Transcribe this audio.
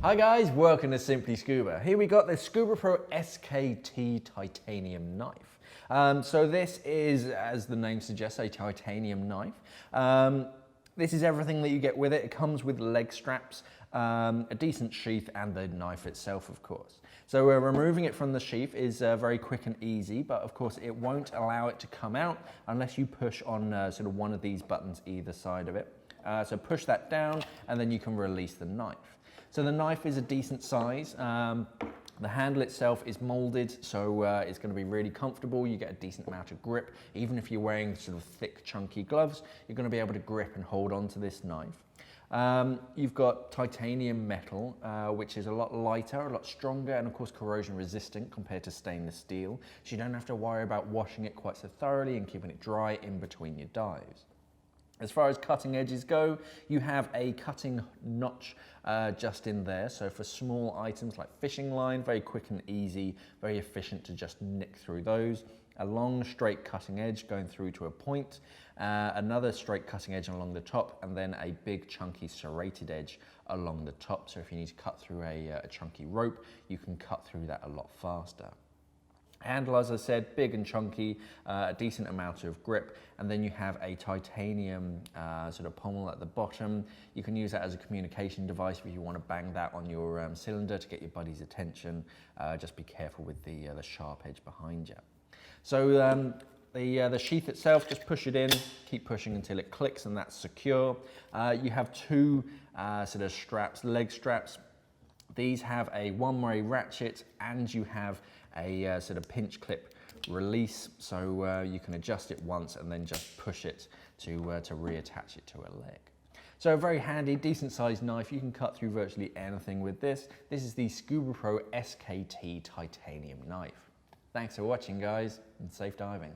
Hi guys, welcome to Simply Scuba. Here we got the Scubapro SKT Titanium Knife. So this is, as the name suggests, a titanium knife. This is everything that you get with it. It comes with leg straps, a decent sheath, and the knife itself, of course. So removing it from the sheath is very quick and easy, but of course it won't allow it to come out unless you push on sort of one of these buttons either side of it. So push that down and then you can release the knife. So the knife is a decent size. The handle itself is molded, so it's going to be really comfortable. You get a decent amount of grip. Even if you're wearing sort of thick, chunky gloves, you're going to be able to grip and hold on to this knife. You've got titanium metal, which is a lot lighter, a lot stronger, and of course corrosion resistant compared to stainless steel. So you don't have to worry about washing it quite so thoroughly and keeping it dry in between your dives. As far as cutting edges go, you have a cutting notch just in there. So for small items like fishing line, very quick and easy, very efficient to just nick through those. A long straight cutting edge going through to a point, another straight cutting edge along the top, and then a big chunky serrated edge along the top. So if you need to cut through a chunky rope, you can cut through that a lot faster. Handle, as I said, big and chunky, a decent amount of grip, and then you have a titanium sort of pommel at the bottom. You can use that as a communication device if you want to bang that on your cylinder to get your buddy's attention. Just be careful with the sharp edge behind you. So the sheath itself, just push it in, keep pushing until it clicks and that's secure. You have two sort of straps, leg straps. These have a one-way ratchet and you have a sort of pinch clip release, so you can adjust it once and then just push it to reattach it to a leg. So a very handy, decent sized knife. You can cut through virtually anything with this. This is the Scubapro SKT Titanium Knife. Thanks for watching guys, and safe diving.